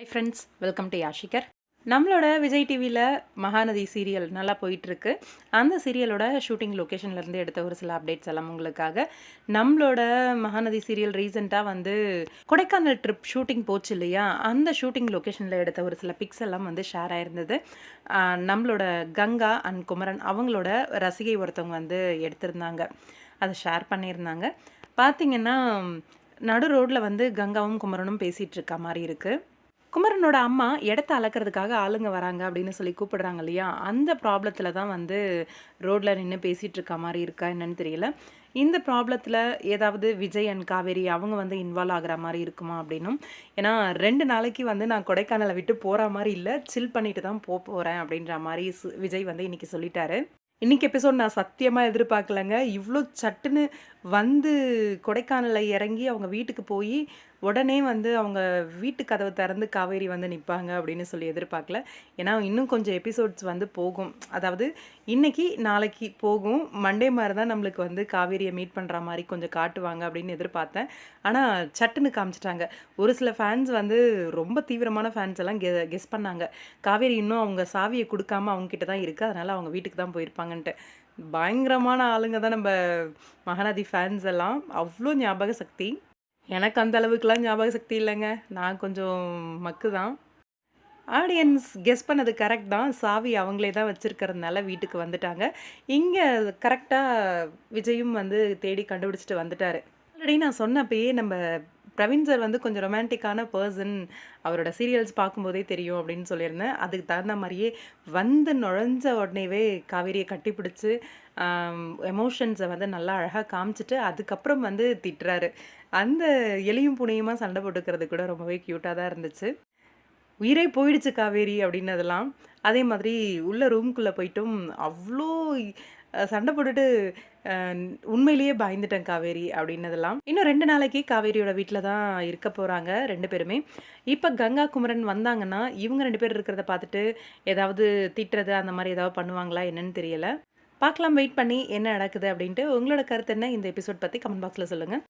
High friends, welcome to யாஷிகர். நம்மளோட விஜய் டிவியில் மகாநதி சீரியல் நல்லா போயிட்டுருக்கு. அந்த சீரியலோட ஷூட்டிங் லொக்கேஷன்லேருந்து எடுத்த ஒரு சில அப்டேட்ஸ் எல்லாம் உங்களுக்காக. நம்மளோட மகாநதி சீரியல் ரீசெண்டாக கொடைக்கானல் ட்ரிப் ஷூட்டிங் போச்சு இல்லையா, அந்த ஷூட்டிங் லொக்கேஷனில் எடுத்த ஒரு சில பிக்ஸ் எல்லாம் ஷேர் ஆயிருந்தது. நம்மளோட கங்கா அண்ட் குமரன் அவங்களோட ரசிகை ஒருத்தவங்க எடுத்திருந்தாங்க, அதை ஷேர் பண்ணியிருந்தாங்க. பார்த்திங்கன்னா நடு ரோட்டில் கங்காவும் குமரனும் பேசிகிட்டு இருக்க மாதிரி இருக்குது. குமரனோட அம்மா இடத்த அளக்கிறதுக்காக ஆளுங்க வராங்க அப்படின்னு சொல்லி கூப்பிடுறாங்க இல்லையா, அந்த ப்ராப்ளத்தில் தான் ரோட்டில் நின்று பேசிகிட்டு இருக்க மாதிரி இருக்கா என்னன்னு தெரியல. இந்த ப்ராப்ளத்தில் ஏதாவது விஜய் அண்ட் காவேரி அவங்க இன்வால்வ் ஆகிற மாதிரி இருக்குமா அப்படின்னும். ஏன்னா 2 நாளைக்கு நான் கொடைக்கானலை விட்டு போகிற மாதிரி இல்லை, சில் பண்ணிட்டு தான் போகிறேன் அப்படின்ற மாதிரி விஜய் இன்றைக்கி சொல்லிட்டாரு. இன்றைக்கி எபிசோட் நான் சத்தியமாக எதிர்பார்க்கலங்க. இவ்வளோ சட்டுன்னு கொடைக்கானலில் இறங்கி அவங்க வீட்டுக்கு போய் உடனே அவங்க வீட்டு கதவை திறந்து காவேரி நிற்பாங்க அப்படின்னு சொல்லி எதிர்பார்க்கல. ஏன்னா இன்னும் கொஞ்சம் எபிசோட்ஸ் போகும், அதாவது இன்றைக்கி நாளைக்கு போகும். மண்டே மாதிரி தான் நம்மளுக்கு காவேரியை மீட் பண்ணுற மாதிரி கொஞ்சம் காட்டுவாங்க அப்படின்னு எதிர்பார்த்தேன். ஆனால் சட்டுன்னு காமிச்சிட்டாங்க. ஒரு சில ஃபேன்ஸ் ரொம்ப தீவிரமான ஃபேன்ஸ் எல்லாம் கெஸ் பண்ணாங்க, காவேரி இன்னும் அவங்க சாவியை கொடுக்காம அவங்கக்கிட்ட தான் இருக்குது, அதனால் அவங்க வீட்டுக்கு தான் போயிருப்பாங்கன்ட்டு. பயங்கரமான ஆளுங்க தான் நம்ம மகாநதி ஃபேன்ஸ் எல்லாம். அவ்வளோ ஞாபக சக்தி. எனக்கு அந்த அளவுக்குலாம் ஞாபக சக்தி இல்லைங்க, நான் கொஞ்சம் மக்கு தான். ஆடியன்ஸ் கெஸ் பண்ணது கரெக்ட் தான். சாவி அவங்களே தான் வச்சுருக்கிறதுனால வீட்டுக்கு வந்துட்டாங்க. இங்கே கரெக்டாக விஜயும் தேடி கண்டுபிடிச்சிட்டு வந்துட்டார். ஆல்ரெடி நான் சொன்னப்பயே நம்ம பிரவீன் சார் கொஞ்சம் ரொமான்டிக்கான பர்சன், அவரோட சீரியல்ஸ் பார்க்கும்போதே தெரியும் அப்படின்னு சொல்லியிருந்தேன். அதுக்கு தகுந்த மாதிரியே நுழைஞ்ச உடனேவே காவேரியை கட்டிப்பிடிச்சு எமோஷன்ஸை நல்லா அழகாக காமிச்சிட்டு அதுக்கப்புறம் திட்டுறாரு. அந்த எலியும் புனையுமா சண்டை போட்டுக்கிறது கூட ரொம்பவே க்யூட்டாக தான் இருந்துச்சு. உயிரே போயிடுச்சு காவேரி அப்படின்னதெல்லாம். அதே மாதிரி உள்ள ரூம்குள்ளே போய்ட்டும் அவ்வளோ சண்டை போட்டுட்டு உண்மையிலேயே பயந்துட்டேன் காவேரி அப்படின்னதெல்லாம். இன்னும் 2 நாளைக்கு காவேரியோட வீட்டில் தான் இருக்க போகிறாங்க 2 பேருமே. இப்போ கங்கா குமரன் வந்தாங்கன்னா இவங்க 2 பேர் இருக்கிறத பார்த்துட்டு ஏதாவது திட்டுறது அந்த மாதிரி ஏதாவது பண்ணுவாங்களா என்னன்னு தெரியலை. பார்க்கலாம், வெயிட் பண்ணி என்ன நடக்குது அப்படின்ட்டு. உங்களோட கருத்து என்ன இந்த எபிசோட் பற்றி கமெண்ட் பாக்ஸில் சொல்லுங்கள்.